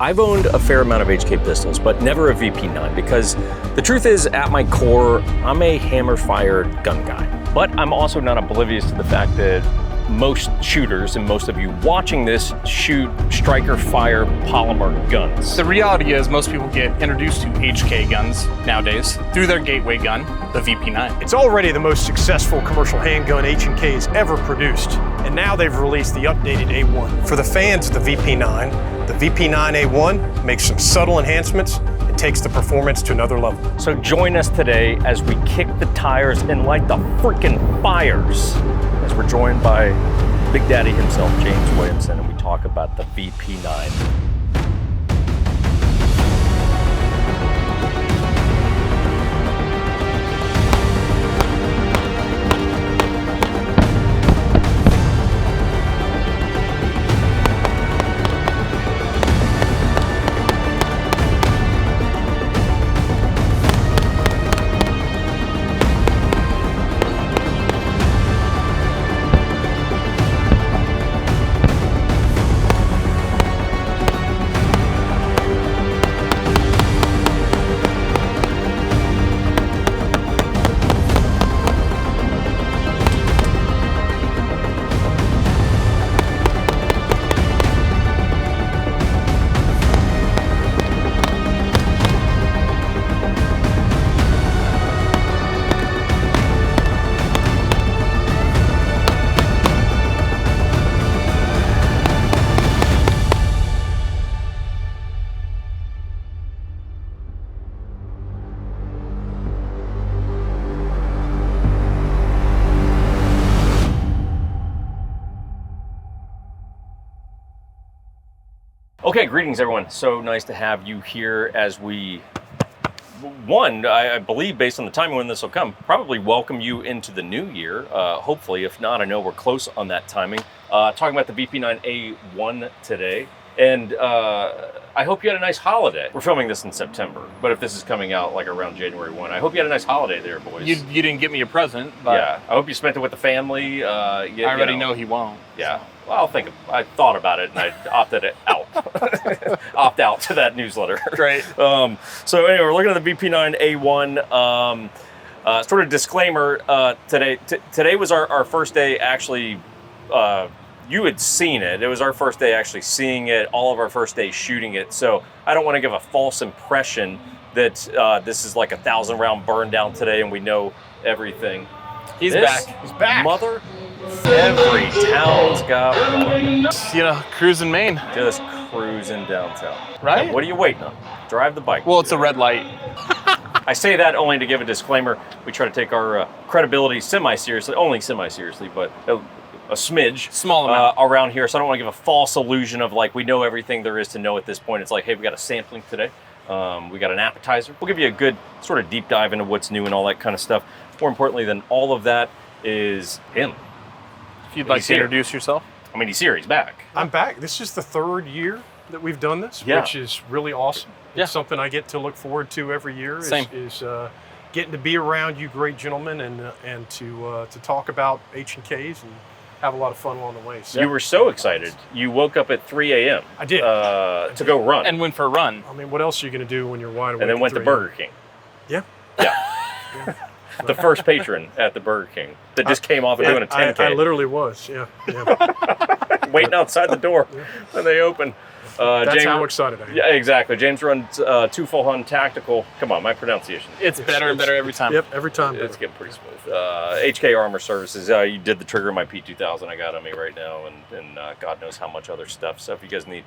I've owned a fair amount of HK pistols, but never a VP9, because the truth is, at my core, I'm a hammer-fired gun guy. But I'm also not oblivious to the fact that most shooters, and most of you watching this, shoot striker-fire polymer guns. The reality is most people get introduced to HK guns nowadays through their gateway gun, the VP9. It's already the most successful commercial handgun H&K has ever produced, and now they've released the updated A1. For the fans of the VP9 A1 makes some subtle enhancements and takes the performance to another level. So join us today as we kick the tires and light the freaking fires, as we're joined by Big Daddy himself, James Williamson, and we talk about the VP9. Okay, greetings everyone. So nice to have you here as we, I believe based on the timing when this will come, probably welcome you into the new year. Hopefully, if not, I know we're close on that timing. Talking about the VP9 A1 today. And I hope you had a nice holiday. We're filming this in September, but if this is coming out like around January 1, I hope you had a nice holiday there, boys. You didn't get me a present, but yeah, I hope you spent it with the family. I already know he won't. Yeah. So. Well, I thought about it and I opted it out. Opt out to that newsletter. Great. So anyway, we're looking at the VP9 A1. Sort of disclaimer, today was our first day actually, you had seen it. It was our first day actually seeing it, all of our first day shooting it. So I don't want to give a false impression that this is like a 1,000-round burn down today and we know everything. He's back. He's back. Mother, every town's got one. You know, cruising Maine. Just cruising downtown. Right? What are you waiting on? Drive the bike. Well, it's a red light. I say that only to give a disclaimer. We try to take our credibility semi-seriously, only semi-seriously, but a smidge. Small amount. Around here. So I don't want to give a false illusion of like we know everything there is to know at this point. It's like, hey, we got a sampling today. We got an appetizer. We'll give you a good sort of deep dive into what's new and all that kind of stuff. More importantly than all of that is him. If you'd like to introduce yourself. I mean, he's here. He's back. I'm back. This is the third year that we've done this, Yeah. which is really awesome. It's something I get to look forward to every year. Same. Is getting to be around you great gentlemen and to talk about H&Ks and have a lot of fun along the way. So, You were so excited. You woke up at 3 a.m. I did. To go run. And went for a run. I mean, what else are you going to do when you're wide awake? And then went to at 3 a.m.? Burger King. Yeah. Yeah. The first patron at the Burger King that just came off of doing a 10K. I literally was, yeah. Waiting outside the door when they open. That's James, how excited I am. Yeah, exactly. James runs 2 Full Hun Tactical. Come on, my pronunciation. It's better and better every time. Yep, every time. It's getting pretty smooth. HK Armor Services. You did the trigger in my P2000 I got on me right now, and God knows how much other stuff. So if you guys need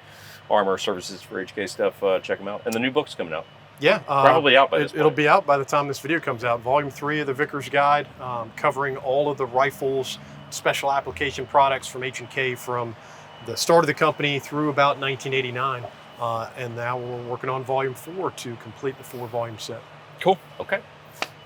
armor services for HK stuff, check them out. And the new book's coming out. Yeah. Probably out by this point. It'll be out by the time this video comes out. Volume 3 of the Vickers Guide, covering all of the rifles, special application products from H&K from the start of the company through about 1989. And now we're working on Volume 4 to complete the 4-volume set. Cool. Okay.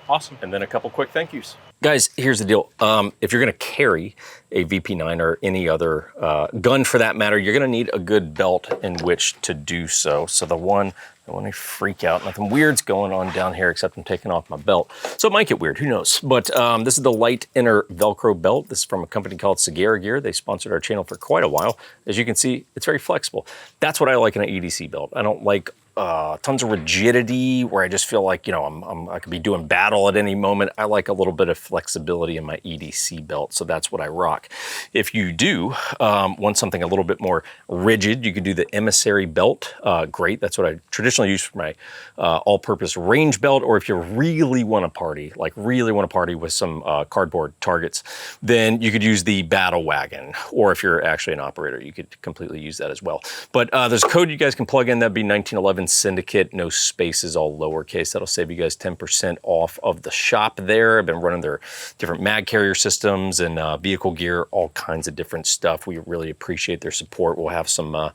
Awesome. And then a couple quick thank yous. Guys, here's the deal. If you're going to carry a VP9 or any other gun for that matter, you're going to need a good belt in which to do so. So the one Don't want to freak out. Nothing weird's going on down here except I'm taking off my belt. So it might get weird, who knows? But this is the light inner Velcro belt. This is from a company called Ciguera Gear. They sponsored our channel for quite a while. As you can see, it's very flexible. That's what I like in an EDC belt. I don't like tons of rigidity where I just feel like, you know, I could be doing battle at any moment. I like a little bit of flexibility in my EDC belt, so that's what I rock. If you do want something a little bit more rigid, you could do the Emissary belt. Great, that's what I traditionally use for my all-purpose range belt, or if you really want to party, with some cardboard targets, then you could use the Battle Wagon, or if you're actually an operator, you could completely use that as well. But there's a code you guys can plug in, that'd be 1911 Syndicate, no spaces, all lowercase. That'll save you guys 10% off of the shop there. I've been running their different mag carrier systems and vehicle gear, all kinds of different stuff. We really appreciate their support. We'll have some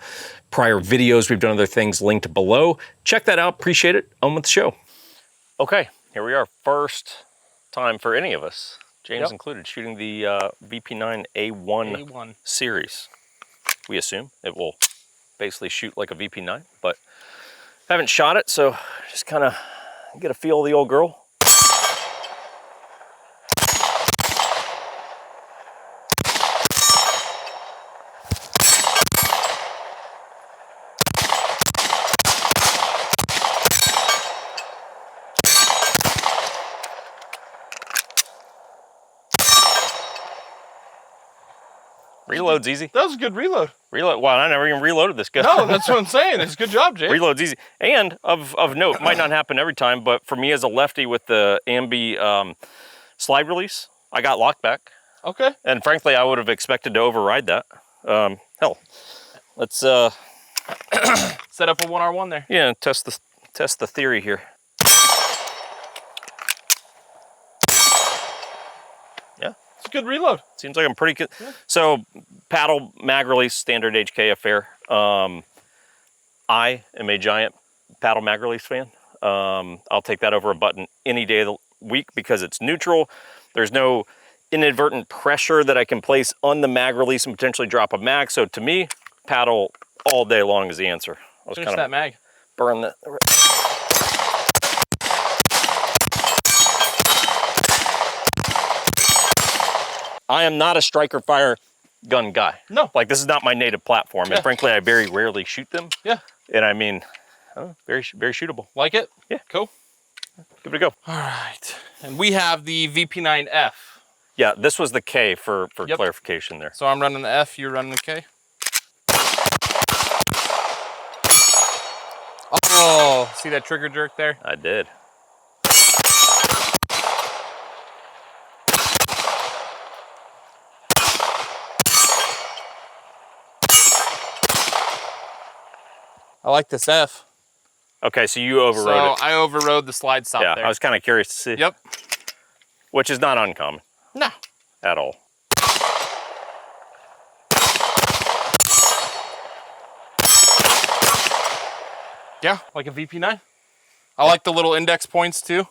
prior videos. We've done other things linked below. Check that out. Appreciate it. On with the show. Okay, here we are. First time for any of us, James included, shooting the VP9 A1 series. We assume it will basically shoot like a VP9, but haven't shot it, so just kind of get a feel of the old girl. Reload's easy. That was a good reload. Reload. Wow, I never even reloaded this gun. No, that's what I'm saying. It's a good job, Jay. Reload's easy. And of note, might not happen every time, but for me as a lefty with the Ambi slide release, I got locked back. Okay. And frankly, I would have expected to override that. Hell, let's set up a 1R1 there. Yeah, test the theory here. Yeah. It's a good reload. Seems like I'm pretty good. Yeah. So paddle mag release, standard HK affair. I am a giant paddle mag release fan. I'll take that over a button any day of the week because it's neutral. There's no inadvertent pressure that I can place on the mag release and potentially drop a mag. So to me, paddle all day long is the answer. I was Finish that mag. Burn that. I am not a striker fire gun guy. No. Like, this is not my native platform. And frankly, I very rarely shoot them. Yeah. And I mean, very shootable. Like it? Yeah. Cool. Give it a go. All right. And we have the VP9F. Yeah, this was the K for clarification there. So I'm running the F, you're running the K. Oh, see that trigger jerk there? I did. I like this F. Okay, so you overrode it. So I overrode the slide stop there. I was kind of curious to see. Yep. Which is not uncommon. No. At all. Yeah, like a VP9. I like the little index points too.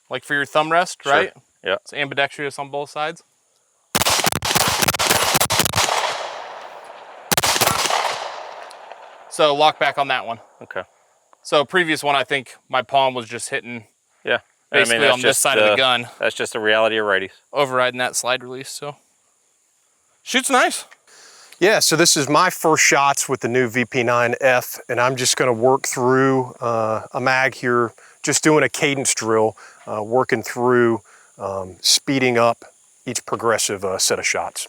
Like for your thumb rest, right? Sure. Yeah. It's ambidextrous on both sides. So lock back on that one. Okay. So previous one, I think my palm was just hitting basically I mean, on this side of the gun. That's just the reality of righties. Overriding that slide release, so. Shoots nice. Yeah, so this is my first shots with the new VP9F, and I'm just gonna work through a mag here, just doing a cadence drill, working through speeding up each progressive set of shots.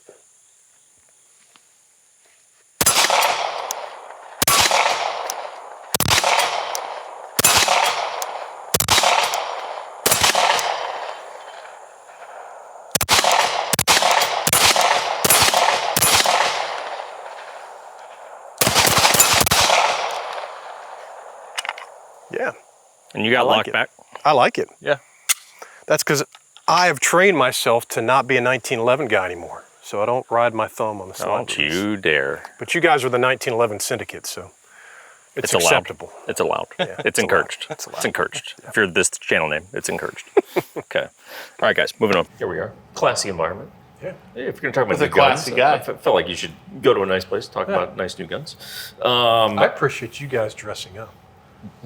Yeah. And you got locked back? I like it. Yeah. That's because I have trained myself to not be a 1911 guy anymore. So I don't ride my thumb on the slide. Don't you dare. But you guys are the 1911 syndicate, so it's acceptable. Allowed. It's allowed. Yeah, it's encouraged. It's allowed. It's encouraged. Yeah. If you're this channel name, it's encouraged. Okay. All right, guys, moving on. Here we are. Classy environment. Yeah. If you're going to talk about With a new guns, classy guy. I felt like you should go to a nice place, talk about nice new guns. I appreciate you guys dressing up.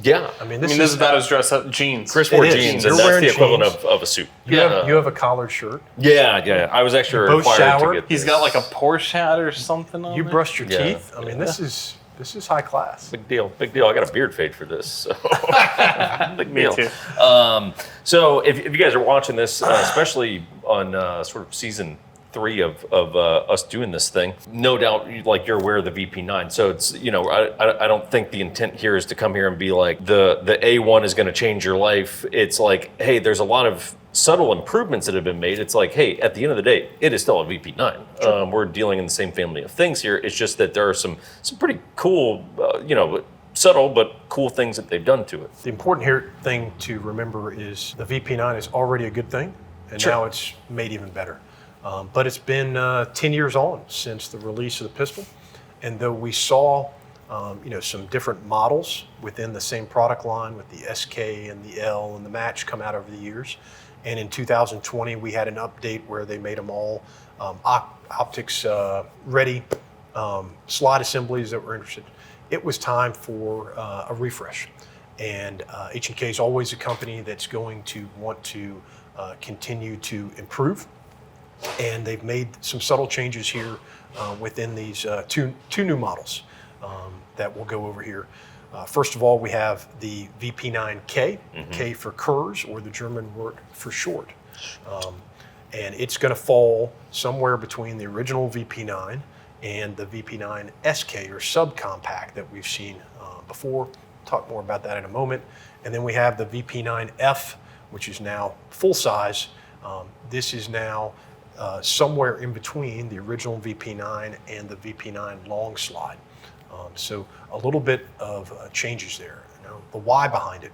Yeah. I mean, This is about as dress up jeans. Chris wore It is. jeans, You're and that's wearing the equivalent jeans. of a suit. You have a collared shirt. Yeah. I was actually both required showered. to get He's this. got like a Porsche hat or something on You there. brushed your Yeah. teeth. I mean, this is high class. Big deal. I got a beard fade for this. So. Big Me deal. too. So if you guys are watching this, especially on sort of season 3 of us doing this thing, no doubt, like, you're aware of the VP9. So it's, I don't think the intent here is to come here and be like the A1 is going to change your life. It's like, hey, there's a lot of subtle improvements that have been made. It's like, hey, at the end of the day, it is still a VP9. Sure. We're dealing in the same family of things here. It's just that there are some pretty cool, subtle but cool things that they've done to it. The important thing to remember is the VP9 is already a good thing, and Sure. now it's made even better. But it's been 10 years on since the release of the pistol, and though we saw some different models within the same product line with the SK and the L and the Match come out over the years, and in 2020 we had an update where they made them all optics ready, slide assemblies that were interested. It was time for a refresh, and H&K is always a company that's going to want to continue to improve. And they've made some subtle changes here within these two new models that we'll go over here. First of all, we have the VP9K, K for Kurz, or the German word for short. And it's going to fall somewhere between the original VP9 and the VP9 SK, or subcompact, that we've seen before. Talk more about that in a moment. And then we have the VP9F, which is now full size. This is now somewhere in between the original VP9 and the VP9 long slide. So a little bit of changes there. The why behind it?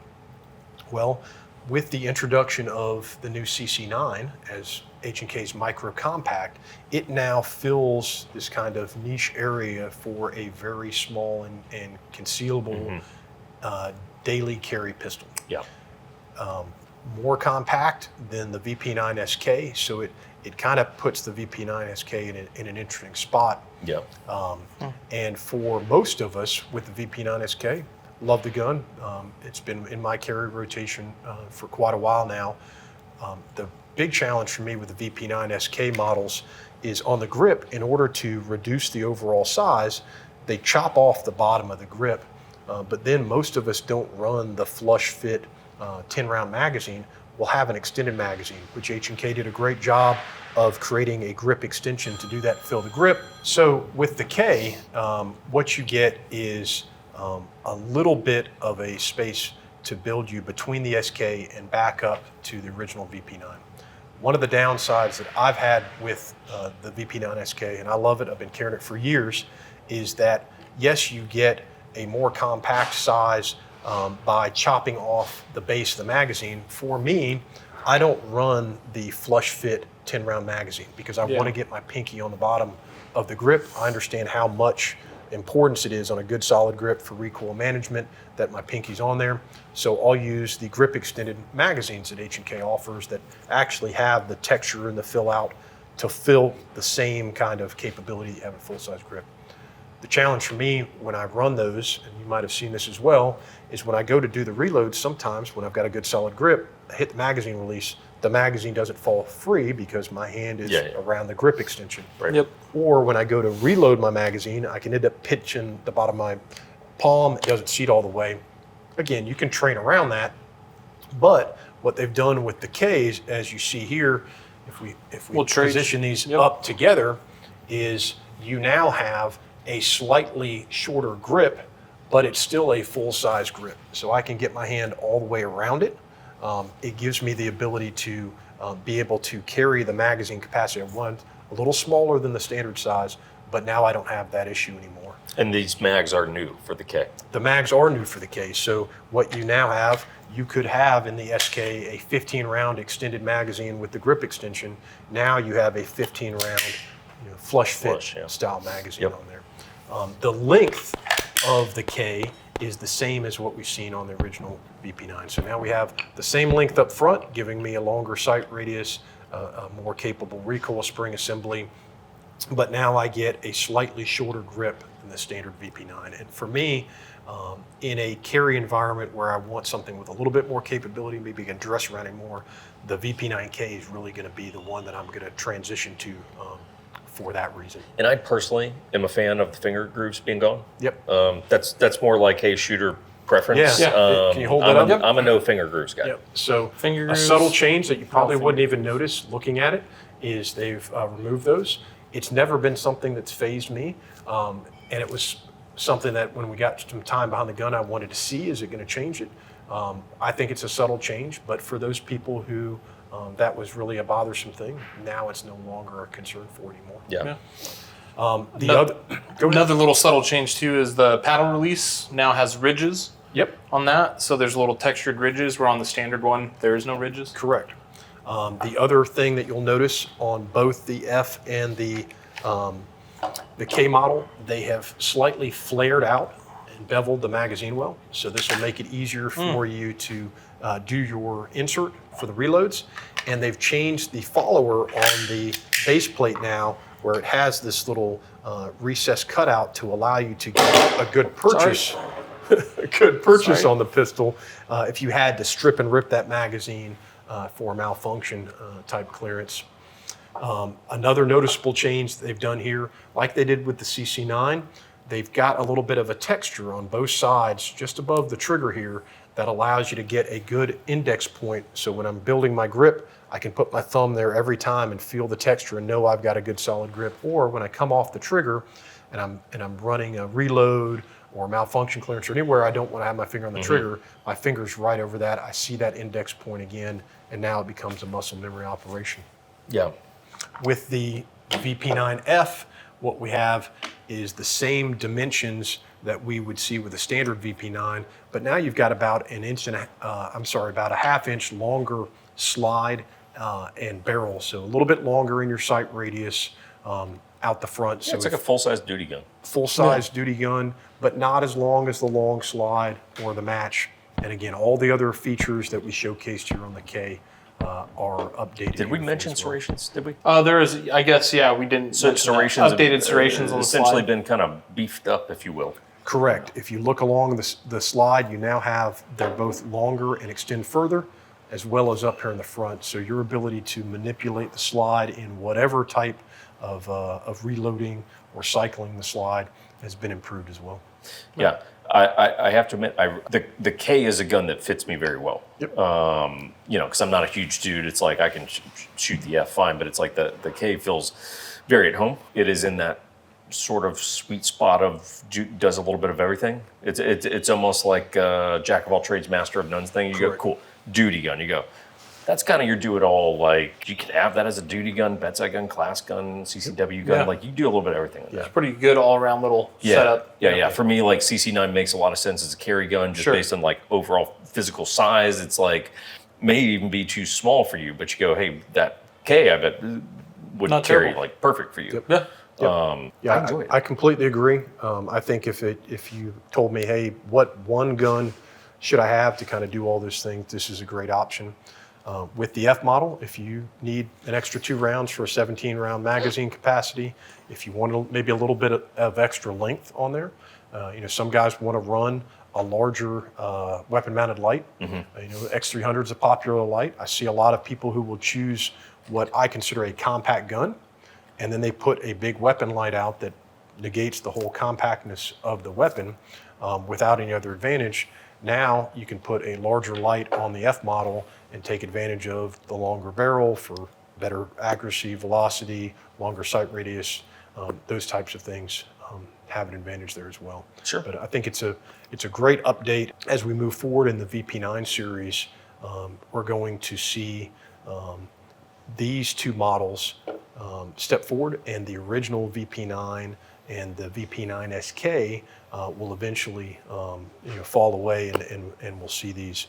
Well, with the introduction of the new CC9 as H&K's micro compact, it now fills this kind of niche area for a very small and concealable daily carry pistol. Yeah. More compact than the VP9 SK, so it kind of puts the VP9 SK in an interesting spot. Yeah. And for most of us with the VP9 SK, love the gun. It's been in my carry rotation for quite a while now. The big challenge for me with the VP9 SK models is on the grip. In order to reduce the overall size, they chop off the bottom of the grip, but then most of us don't run the flush fit 10-round magazine. We'll have an extended magazine, which H&K did a great job of creating a grip extension to do that, fill the grip. So with the K, what you get is a little bit of a space to build you between the SK and back up to the original VP9. One of the downsides that I've had with the VP9 SK, and I love it, I've been carrying it for years, is that yes, you get a more compact size by chopping off the base of the magazine. For me, I don't run the flush fit 10-round magazine because I want to get my pinky on the bottom of the grip. I understand how much importance it is on a good solid grip for recoil management that my pinky's on there. So I'll use the grip extended magazines that H&K offers that actually have the texture and the fill out to fill the same kind of capability you have a full-size grip. The challenge for me when I run those, and you might have seen this as well, is when I go to do the reloads, sometimes when I've got a good solid grip, I hit the magazine release, the magazine doesn't fall free because my hand is around the grip extension. Right. Yep. Or when I go to reload my magazine, I can end up pitching the bottom of my palm, it doesn't seat all the way. Again, you can train around that, but what they've done with the Ks, as you see here, if we position these up together, is you now have a slightly shorter grip, but it's still a full-size grip. So I can get my hand all the way around it. It gives me the ability to be able to carry the magazine capacity I want, a little smaller than the standard size, but now I don't have that issue anymore. And these mags are new for the K. The mags are new for the K. So what you now have, you could have in the SK a 15-round extended magazine with the grip extension. Now you have a 15-round flush fit style magazine on there. The length of the K is the same as what we've seen on the original VP9. So now we have the same length up front, giving me a longer sight radius, a more capable recoil spring assembly, but now I get a slightly shorter grip than the standard VP9. And for me, In a carry environment where I want something with a little bit more capability, maybe can dress around it more, the VP9K is really going to be the one that I'm going to transition to for that reason. And I personally am a fan of the finger grooves being gone. Yep. That's more like, hey, shooter preference. Yeah. Can you hold that up? I'm a no finger grooves guy. Yep. So Finger a grooves, subtle change that you probably no wouldn't even notice looking at it is they've removed those. It's never been something that's fazed me, and it was something that when we got some time behind the gun, I wanted to see, is it going to change it? I think it's a subtle change, but for those people who that was really a bothersome thing, now it's no longer a concern for anymore. Yeah. Another little subtle change too is the paddle release now has ridges. Yep. On that, so there's little textured ridges, where on the standard one there is no ridges. Correct. The other thing that you'll notice on both the F and the K model, they have slightly flared out and beveled the magazine well. So this will make it easier for you to do your insert for the reloads. And they've changed the follower on the base plate now, where it has this little recessed cutout to allow you to get a good purchase. A good purchase on the pistol if you had to strip and rip that magazine for malfunction type clearance. Another noticeable change they've done here, like they did with the CC9, they've got a little bit of a texture on both sides just above the trigger here that allows you to get a good index point. So when I'm building my grip, I can put my thumb there every time and feel the texture and know I've got a good solid grip. Or when I come off the trigger and I'm running a reload or malfunction clearance or anywhere I don't want to have my finger on the trigger, my finger's right over that. I see that index point again, and now it becomes a muscle memory operation. Yeah. With the VP9F, what we have is the same dimensions that we would see with a standard VP9, but now you've got about about a half-inch longer slide and barrel, so a little bit longer in your sight radius out the front. Yeah, So it's like a full-size duty gun. Full-size duty gun, but not as long as the long slide or the match. And again, all the other features that we showcased here on the K are updated. Did we here mention as well. serrations? Did we? There is, I guess, yeah, we didn't. So mention that. serrations, Updated serrations on the essentially slide. been kind of beefed up, if you will. Correct. If you look along the slide, you now have, they're both longer and extend further, as well as up here in the front. So your ability to manipulate the slide in whatever type of reloading or cycling the slide has been improved as well. Yeah, I have to admit, the K is a gun that fits me very well. Yep. You know, because I'm not a huge dude. It's like I can shoot the F fine, but it's like the K feels very at home. It is in that sort of sweet spot of does a little bit of everything. It's almost like jack of all trades, master of none thing. You Correct. go, cool, duty gun. You go, that's kind of your do it all. Like you could have that as a duty gun, bedside gun, class gun, CCW gun. Yeah. Like you do a little bit of everything. With that. Pretty good all-around little setup. Yeah. For me, like CC9 makes a lot of sense as a carry gun, just based on like overall physical size. It's like may even be too small for you, but you go, hey, that K, I bet would Not carry terrible. like perfect for you. Yeah. I enjoy it. I completely agree. I think if you told me, hey, what one gun should I have to kind of do all those things, this is a great option. With the F model, if you need an extra 2 rounds for a 17-round magazine capacity, if you want maybe a little bit of extra length on there, some guys want to run a larger weapon-mounted light. X300 is a popular light. I see a lot of people who will choose what I consider a compact gun, and then they put a big weapon light out that negates the whole compactness of the weapon without any other advantage. Now you can put a larger light on the F model and take advantage of the longer barrel for better accuracy, velocity, longer sight radius, those types of things have an advantage there as well. Sure. But I think it's a great update as we move forward in the VP9 series. We're going to see these 2 models step forward, and the original VP9 and the VP9 SK will eventually fall away, and we'll see these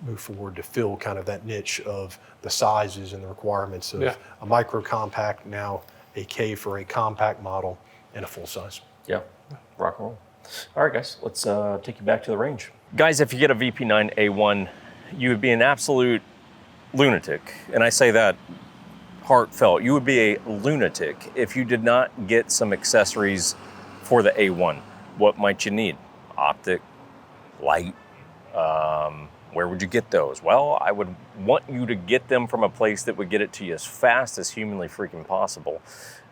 move forward to fill kind of that niche of the sizes and the requirements of a micro compact, now a K for a compact model, and a full size. Yeah, rock and roll. All right, guys, let's take you back to the range. Guys, if you get a VP9 A1, you would be an absolute lunatic, and I say that heartfelt. You would be a lunatic if you did not get some accessories for the A1. What might you need? optic, light. Where would you get those? Well, I would want you to get them from a place that would get it to you as fast as humanly freaking possible.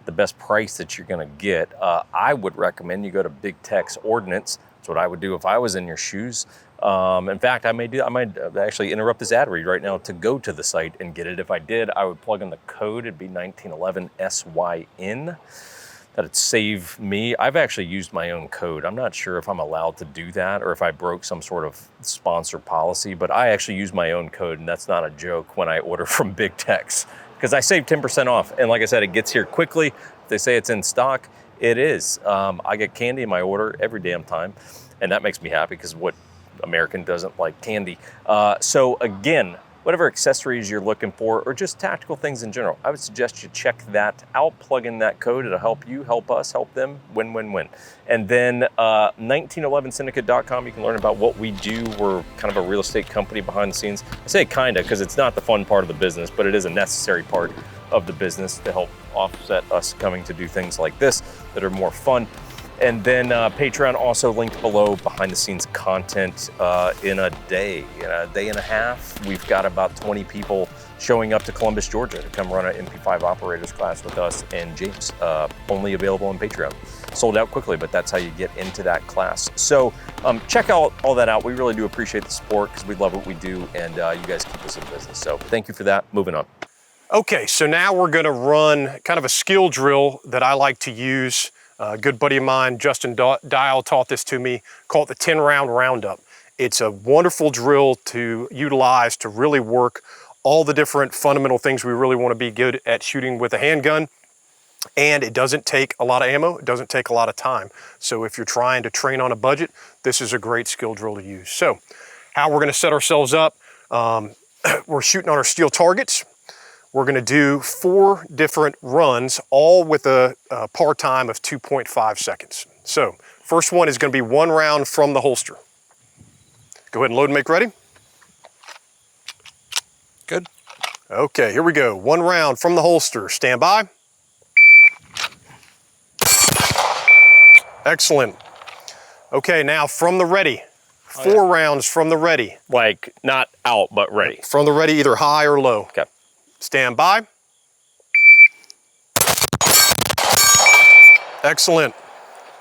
The best price that you're gonna get. I would recommend you go to big Tex Ordnance. That's what I would do if I was in your shoes. In fact, I might actually interrupt this ad read right now to go to the site and get it. If I did, I would plug in the code. It'd be 1911 SYN. That'd save me. I've actually used my own code. I'm not sure if I'm allowed to do that or if I broke some sort of sponsor policy, but I actually use my own code, and that's not a joke when I order from Big Tex, because I save 10% off. And like I said, it gets here quickly. If they say it's in stock, it is. I get candy in my order every damn time, and that makes me happy, because what American doesn't like candy? So again, whatever accessories you're looking for, or just tactical things in general, I would suggest you check that out, plug in that code. It'll help you, help us, help them, win, win, win. And then 1911syndicate.com, you can learn about what we do. We're kind of a real estate company behind the scenes. I say kinda, because it's not the fun part of the business, but it is a necessary part of the business to help offset us coming to do things like this that are more fun. And then Patreon also linked below, behind the scenes content in a day and a half. We've got about 20 people showing up to Columbus, Georgia to come run an MP5 operators class with us and James. Only available on Patreon. Sold out quickly, but that's how you get into that class. So check out all that out. We really do appreciate the support, because we love what we do, and you guys keep us in business. So thank you for that. Moving on. Okay, so now we're gonna run kind of a skill drill that I like to use. A good buddy of mine, Justin Dial, taught this to me, called the 10-round roundup. It's a wonderful drill to utilize to really work all the different fundamental things we really want to be good at shooting with a handgun. And it doesn't take a lot of ammo, it doesn't take a lot of time. So if you're trying to train on a budget, this is a great skill drill to use. So how we're gonna set ourselves up, we're shooting on our steel targets. We're gonna do 4 different runs, all with a par time of 2.5 seconds. So first one is gonna be 1 round from the holster. Go ahead and load and make ready. Good. Okay, here we go. 1 round from the holster, stand by. Excellent. Okay, now from the ready. 4 rounds from the ready. Like, not out, but ready. From the ready, either high or low. Okay. Stand by. Excellent.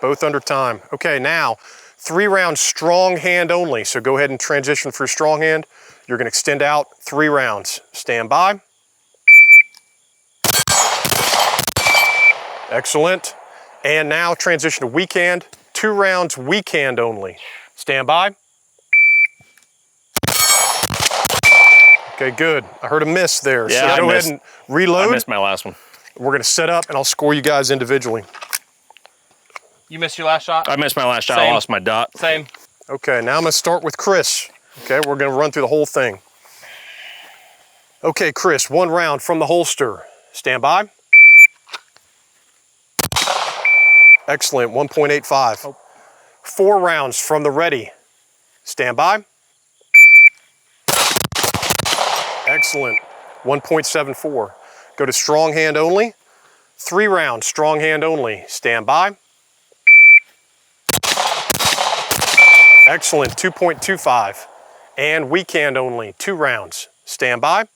Both under time. Okay, now 3 rounds strong hand only. So go ahead and transition for strong hand. You're going to extend out 3 rounds. Stand by. Excellent. And now transition to weak hand. 2 rounds weak hand only. Stand by. Okay, good. I heard a miss there. Yeah, so go ahead and reload. I missed my last one. We're gonna set up and I'll score you guys individually. You missed your last shot? I missed my last shot. Same. I lost my dot. Same. Okay, now I'm gonna start with Chris. Okay, we're gonna run through the whole thing. Okay, Chris, 1 round from the holster. Stand by. Excellent, 1.85. 4 rounds from the ready. Stand by. Excellent, 1.74. Go to strong hand only. 3 rounds, strong hand only. Stand by. Excellent, 2.25. And weak hand only, 2 rounds. Stand by.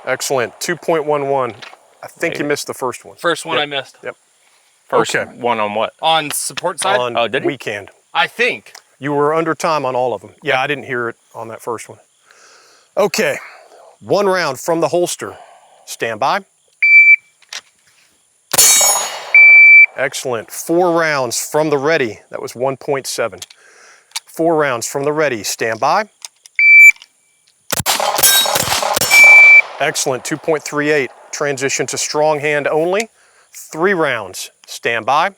Excellent, 2.11. I think you missed the first one. First one Yep. I missed. Yep. First Okay. one on what? On support side? On Oh, did he? weak hand. I think. You were under time on all of them. Yeah, I didn't hear it on that first one. Okay, 1 round from the holster. Stand by. Excellent, 4 rounds from the ready. That was 1.7. 4 rounds from the ready. Stand by. Excellent, 2.38. Transition to strong hand only. 3 rounds. Stand by.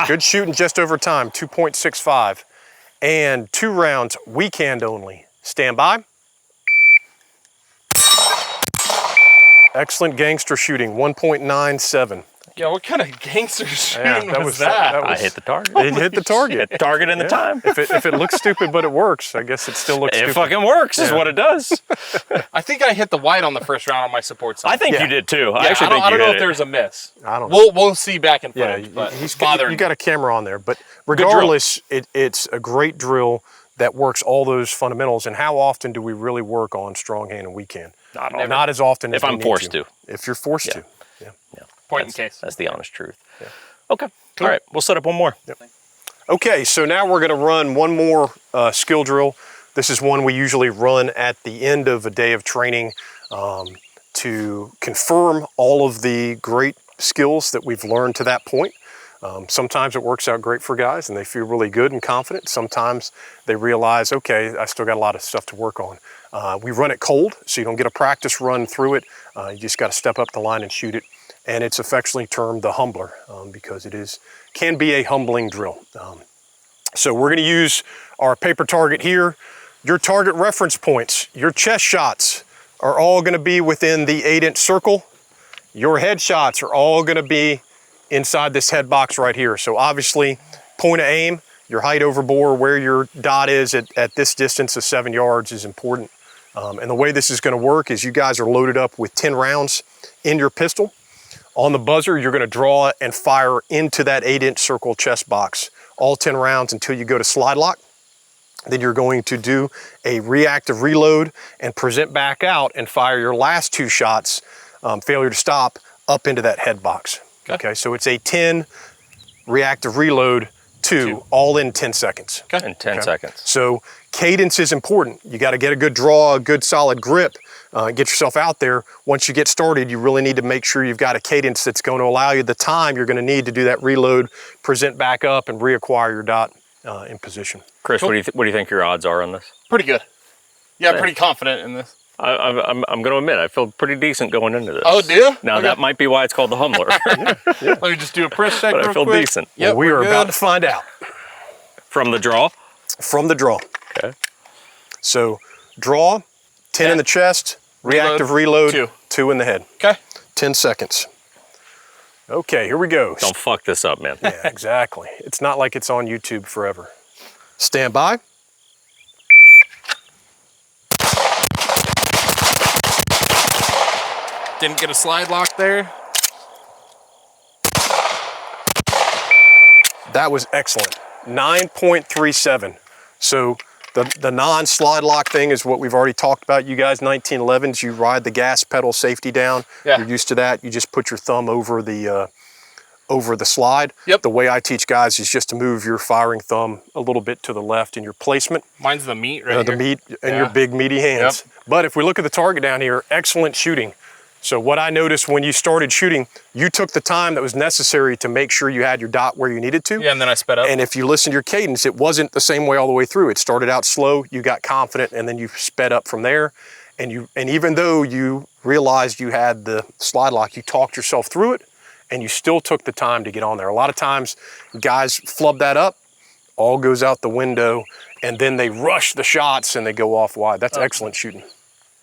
Good shooting just over time, 2.65. And 2 rounds, weak hand only. Stand by. Excellent gangster shooting, 1.97. Yeah, what kind of gangster shooting Yeah, was that? I hit the target. It hit the target. Target in the time. If it looks stupid but it works, I guess it still looks It stupid. fucking works is what it does. I think I hit the white on the first round on my support side. I think Yeah. you did too. Yeah, I actually think I don't you know hit if it. there's a miss. I don't know. We'll see back in Yeah, footage, but you got a camera on there. But regardless, it's a great drill that works all those fundamentals. And how often do we really work on strong hand and weak hand? Not often. Not as often as If I'm we need forced to. If you're forced to. Yeah. point in case. That's the honest truth. Yeah. Okay. All right. We'll set up one more. Yep. Okay, so now we're going to run one more skill drill. This is one we usually run at the end of a day of training to confirm all of the great skills that we've learned to that point. Sometimes it works out great for guys and they feel really good and confident. Sometimes they realize, okay, I still got a lot of stuff to work on. We run it cold, so you don't get a practice run through it. You just got to step up the line and shoot it. And it's affectionately termed the humbler because it can be a humbling drill. So we're going to use our paper target here. Your target reference points, your chest shots are all going to be within the 8-inch circle. Your head shots are all going to be inside this head box right here. So obviously, point of aim, your height over bore, where your dot is at this distance of 7 yards is important. And the way this is going to work is you guys are loaded up with 10 rounds in your pistol. On the buzzer, you're going to draw and fire into that 8-inch circle chest box, all 10 rounds until you go to slide lock. Then you're going to do a reactive reload and present back out and fire your last 2 shots, failure to stop, up into that head box. Okay, so it's a 10 reactive reload, 2, all in 10 seconds. Okay. In 10 seconds. So cadence is important. You got to get a good draw, a good solid grip, get yourself out there. Once you get started, you really need to make sure you've got a cadence that's going to allow you the time you're going to need to do that reload, present back up, and reacquire your dot in position. Chris, what do you think your odds are on this? Pretty good. Yeah, I'm pretty confident in this. I'm going to admit, I feel pretty decent going into this. Oh, do you? Now, that might be why it's called the humbler. Let me just do a press check But real I feel quick. decent. Yep, Well, we we're are good. about to find out. From the draw? From the draw. Okay. So draw, 10 in the chest, reactive reload, 2 in the head. Okay. 10 seconds. Okay, here we go. Don't fuck this up, man. Yeah, exactly. It's not like it's on YouTube forever. Stand by. Didn't get a slide lock there. That was excellent. 9.37. So the non-slide lock thing is what we've already talked about. You guys, 1911s, you ride the gas pedal safety down. Yeah. You're used to that. You just put your thumb over the slide. Yep. The way I teach guys is just to move your firing thumb a little bit to the left in your placement. Mine's the meat right here. The meat in your big meaty hands. Yep. But if we look at the target down here, excellent shooting. So what I noticed when you started shooting, you took the time that was necessary to make sure you had your dot where you needed to. Yeah, and then I sped up. And if you listen to your cadence, it wasn't the same way all the way through. It started out slow, you got confident, and then you sped up from there. And even though you realized you had the slide lock, you talked yourself through it, and you still took the time to get on there. A lot of times, guys flub that up, all goes out the window, and then they rush the shots and they go off wide. That's excellent shooting.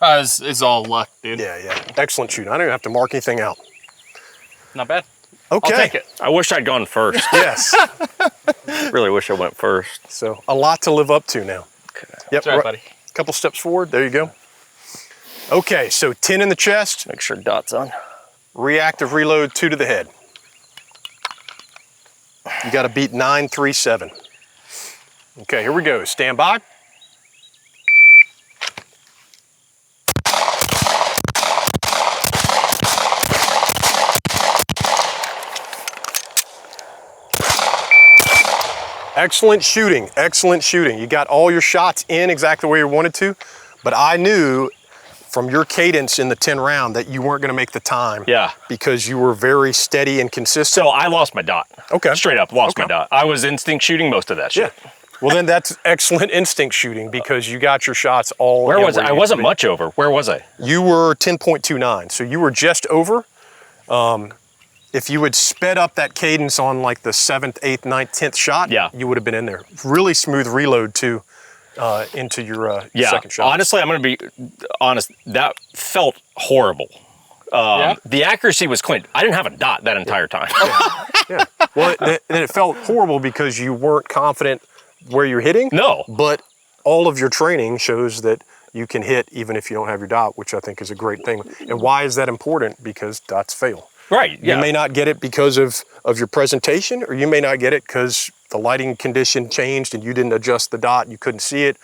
It's all luck, dude. Yeah. Excellent shooting. I don't even have to mark anything out. Not bad. Okay. I'll take it. I wish I'd gone first. Yes. Really wish I went first. So a lot to live up to now. Okay. Yep. That's right, buddy. A couple steps forward. There you go. Okay, so 10 in the chest, Make sure dot's on. reactive reload, 2 to the head. You got to beat 9.37. Okay, here we go. Stand by. Excellent shooting, excellent shooting. You got all your shots in exactly where you wanted to, but I knew from your cadence in the 10 round that you weren't gonna make the time. Yeah. Because you were very steady and consistent. So I lost my dot. Okay. Straight up lost my dot. I was instinct shooting most of that shit. Yeah. Well, then that's excellent instinct shooting because you got your shots all Where in was I? I you wasn't needed to much over. Where was I? be. You were 10.29, so you were just over. If you had sped up that cadence on like the 7th, 8th, 9th, 10th shot, Yeah. you would have been in there. Really smooth reload too into your second shot. Honestly, I'm going to be honest. That felt horrible. The accuracy was clean. I didn't have a dot that entire time. Yeah. Well, then it felt horrible because you weren't confident where you're hitting. No. But all of your training shows that you can hit even if you don't have your dot, which I think is a great thing. And why is that important? Because dots fail. Right. Yeah. You may not get it because of your presentation, or you may not get it because the lighting condition changed and you didn't adjust the dot, you couldn't see it,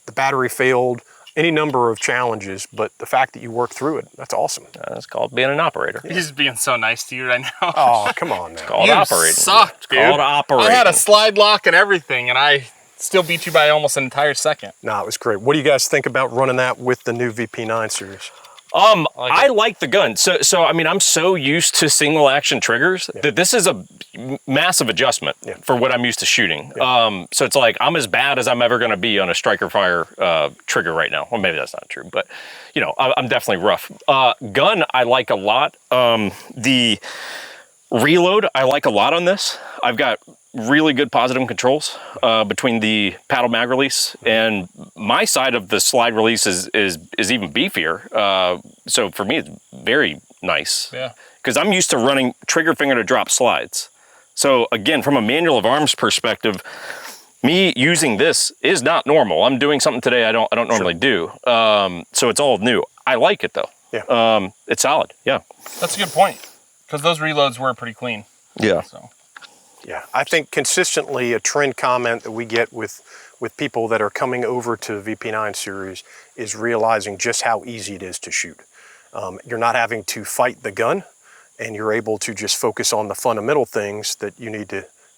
the battery failed, any number of challenges, but the fact that you worked through it, that's awesome. That's called being an operator. He's being so nice to you right now. Oh, come on now. Called You operating. sucked, dude. Called operating. I had a slide lock and everything, and I still beat you by almost an entire second. No, it was great. What do you guys think about running that with the new VP9 series? I like the gun. So I mean, I'm so used to single action triggers that this is a massive adjustment for what I'm used to shooting. So it's like I'm as bad as I'm ever going to be on a striker fire trigger right now. Well, maybe that's not true, but you know, I'm definitely rough. Gun, I like a lot. The reload, I like a lot on this. I've got really good positive controls between the paddle mag release, and my side of the slide release is even beefier. So for me, it's very nice. Yeah. Because I'm used to running trigger finger to drop slides. So again, from a manual of arms perspective, me using this is not normal. I'm doing something today I don't normally do. So it's all new. I like it though. Yeah. It's solid. Yeah. That's a good point, because those reloads were pretty clean. Yeah. So. Yeah, I think consistently a trend comment that we get with people that are coming over to VP9 series is realizing just how easy it is to shoot. You're not having to fight the gun, and you're able to just focus on the fundamental things that you need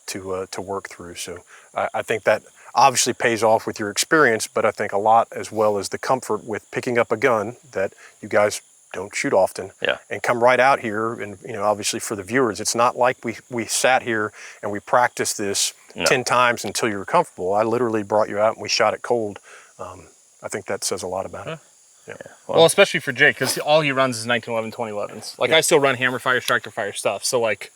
to work through. So I think that obviously pays off with your experience, but I think a lot as well as the comfort with picking up a gun that you guys don't shoot often, and come right out here. And you know, obviously for the viewers, it's not like we sat here and we practiced this 10 times until you were comfortable. I literally brought you out and we shot it cold. I think that says a lot about it. Yeah. Well, especially for Jake, because all he runs is 1911 2011s. Like I still run hammer fire, striker fire stuff. So like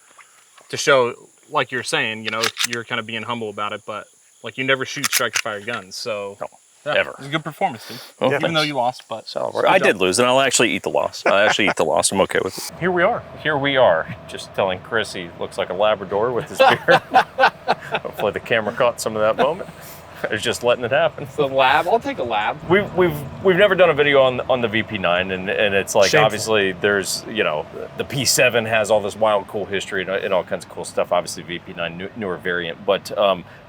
to show, like you're saying, you know, you're kind of being humble about it, but like you never shoot striker fire guns, so. Yeah, ever. It was a good performance, dude. Well, Even though you lost, but I did lose, and I'll actually eat the loss. I'm okay with it. Here we are. Just telling Chris he looks like a Labrador with his beard. Hopefully the camera caught some of that moment. I was just letting it happen. The lab, I'll take a lab. We've never done a video on the VP9, and it's like Shameful. Obviously there's, you know, the P7 has all this wild cool history and all kinds of cool stuff. Obviously VP9 newer variant, but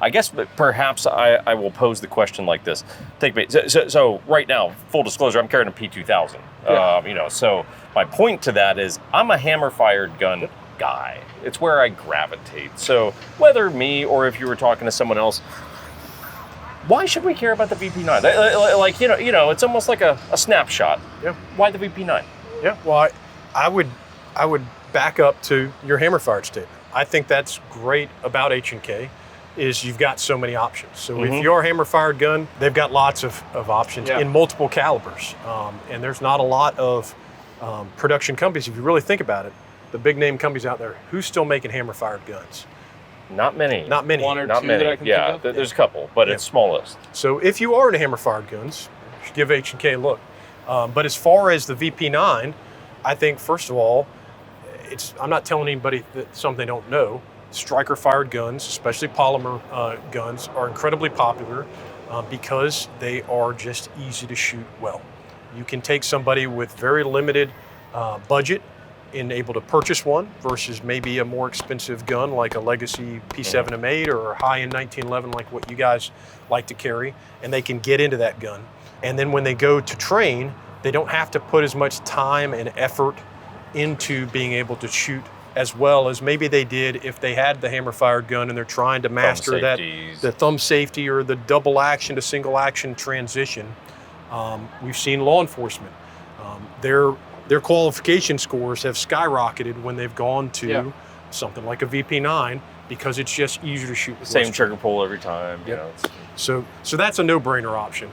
I guess perhaps I will pose the question like this. So right now, full disclosure, I'm carrying a P2000. You know, so my point to that is I'm a hammer fired gun guy. It's where I gravitate. So whether me or if you were talking to someone else, why should we care about the VP9? Like, you know, it's almost like a snapshot. Yeah. Why the VP9? Yeah. Well, I would back up to your hammer fired statement. I think that's great about H&K is you've got so many options. So if you're a hammer fired gun, they've got lots of options in multiple calibers. And there's not a lot of production companies, if you really think about it, the big name companies out there, who's still making hammer fired guns? Not many. Not many. One or Not two many. that I can Yeah, think of. there's a couple, but it's smallest. So if you are into hammer fired guns, you should give H&K a look. But as far as the VP9, I think first of all, I'm not telling anybody that something they don't know. Striker fired guns, especially polymer guns, are incredibly popular because they are just easy to shoot well. You can take somebody with very limited budget and able to purchase one versus maybe a more expensive gun like a legacy P7 M8 or a high-end 1911 like what you guys like to carry, and they can get into that gun. And then when they go to train, they don't have to put as much time and effort into being able to shoot as well as maybe they did if they had the hammer fired gun and they're trying to master that, the thumb safety or the double action to single action transition. We've seen law enforcement. Their qualification scores have skyrocketed when they've gone to something like a VP9 because it's just easier to shoot with Same less trigger pull every time. You know, so that's a no-brainer option.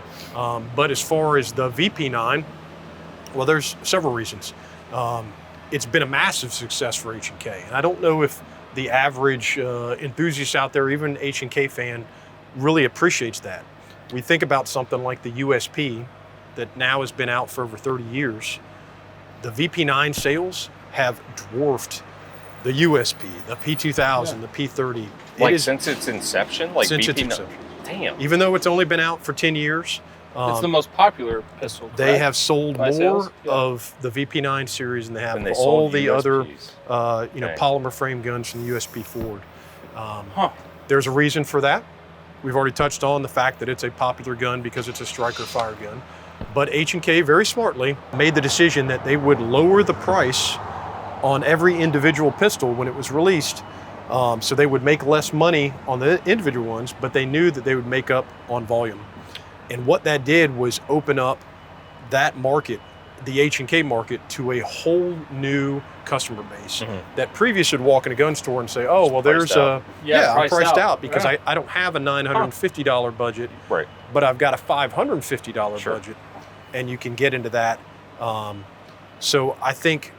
But as far as the VP9, well, there's several reasons. It's been a massive success for H&K, and I don't know if the average enthusiast out there, even H&K fan, really appreciates that. We think about something like the USP that now has been out for over 30 years. the VP9 sales have dwarfed the USP, the P2000, the P30. Like since its inception? Like since VP9? its inception. Damn. Even though it's only been out for 10 years, it's the most popular pistol. Correct? they have sold By more sales? Yeah. of the VP9 series than they have And they of sold all the other USPs. you know, Okay. polymer frame guns from the USP forward. Huh. There's a reason for that. We've already touched on the fact that it's a popular gun because it's a striker fire gun. But H&K very smartly made the decision that they would lower the price on every individual pistol when it was released. So they would make less money on the individual ones, but they knew that they would make up on volume. And what that did was open up that market, the H&K market, to a whole new customer base that previously would walk in a gun store and say, oh, well, there's a, I'm priced out because I don't have a $950 budget, Right. but I've got a $550 budget, and you can get into that. So I think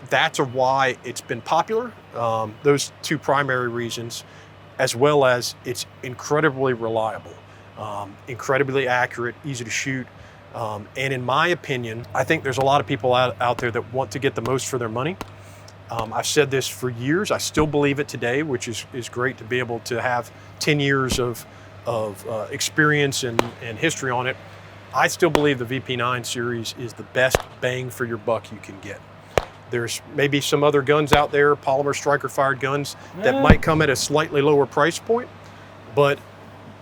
that's why it's been popular. Those two primary reasons, as well as it's incredibly reliable, incredibly accurate, easy to shoot. And in my opinion, I think there's a lot of people out there that want to get the most for their money. I've said this for years. I still believe it today, which is great to be able to have 10 years of experience and history on it. I still believe the VP9 series is the best bang for your buck you can get. There's maybe some other guns out there, polymer striker fired guns, that might come at a slightly lower price point, but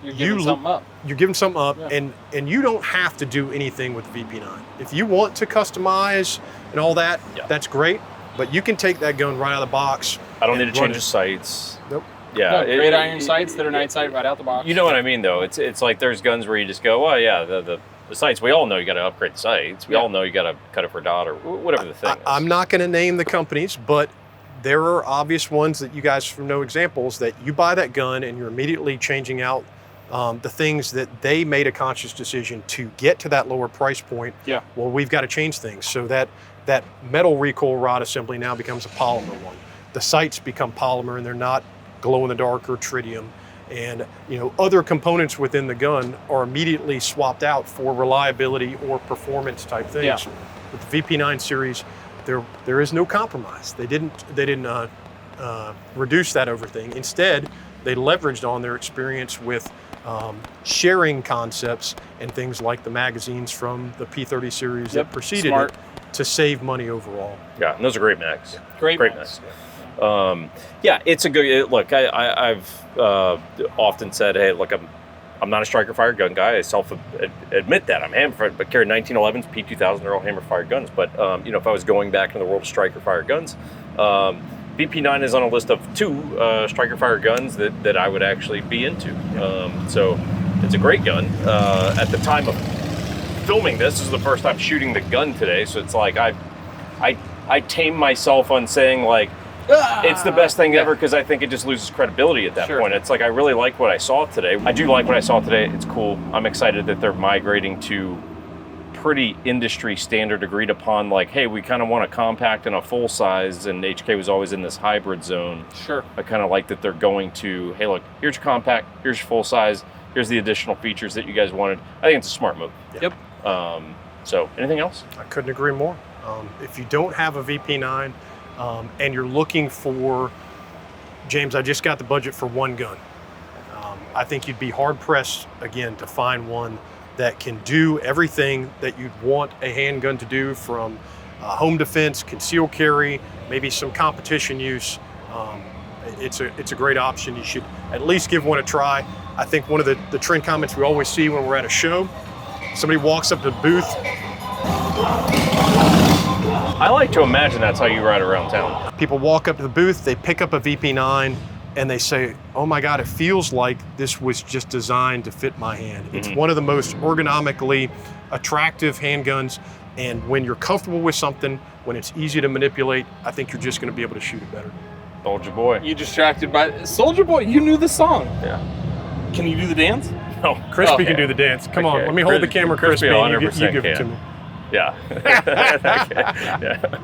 You're giving something up. you're giving something up, and you don't have to do anything with the VP9. If you want to customize and all that, that's great, but you can take that gun right out of the box. I don't need to change the sights. Nope. Yeah. No, great iron sights that are night sight right out the box. You know what I mean, though. It's like there's guns where you just go, well, yeah, the sights. We all know you got to upgrade the sights. We all know you got to cut it for dot or whatever the thing is. I'm not going to name the companies, but there are obvious ones that you guys know examples that you buy that gun and you're immediately changing out the things that they made a conscious decision to get to that lower price point. Yeah. Well, we've got to change things so that metal recoil rod assembly now becomes a polymer one. The sights become polymer and they're not glow in the dark or tritium. And other components within the gun are immediately swapped out for reliability or performance type things. Yeah. With the VP9 series, there is no compromise. They didn't reduce that over thing. Instead, they leveraged on their experience with sharing concepts and things like the magazines from the P30 series that preceded it to save money overall. Yeah, and those are great mags. Great mags. Yeah, it's a good look. I've often said, hey, look, I'm not a striker fire gun guy. I admit that I'm hammer fired, but carry 1911s, P2000, they're all hammer fired guns. But if I was going back into the world of striker fire guns, VP9 is on a list of 2 striker fire guns that I would actually be into. So it's a great gun. At the time of filming this is the first time shooting the gun today, so it's like I tame myself on saying like it's the best thing ever because I think it just loses credibility at that point. It's like I really like what I saw today. I do like what I saw today. It's cool. I'm excited that they're migrating to pretty industry standard agreed upon, like, hey, we kind of want a compact and a full size, and HK was always in this hybrid zone. Sure. I kind of like that they're going to, hey, look, here's your compact, here's your full size, here's the additional features that you guys wanted. I think it's a smart move. Yep. So anything else? I couldn't agree more. If you don't have a VP9 and you're looking for, James, I just got the budget for one gun. I think you'd be hard pressed again to find one that can do everything that you'd want a handgun to do, from home defense, concealed carry, maybe some competition use. It's a great option. You should at least give one a try. I think one of the trend comments we always see when we're at a show, somebody walks up to the booth. I like to imagine that's how you ride around town. People walk up to the booth, they pick up a VP9, and they say, oh my God, it feels like this was just designed to fit my hand. It's one of the most ergonomically attractive handguns, and when you're comfortable with something, when it's easy to manipulate, I think you're just gonna be able to shoot it better. Soldier Boy. You distracted by Soldier Boy. You knew the song. Yeah. Can you do the dance? No. Crispy can do the dance. Come on, let me hold the camera, Crispy. You give it to me. Yeah. Yeah.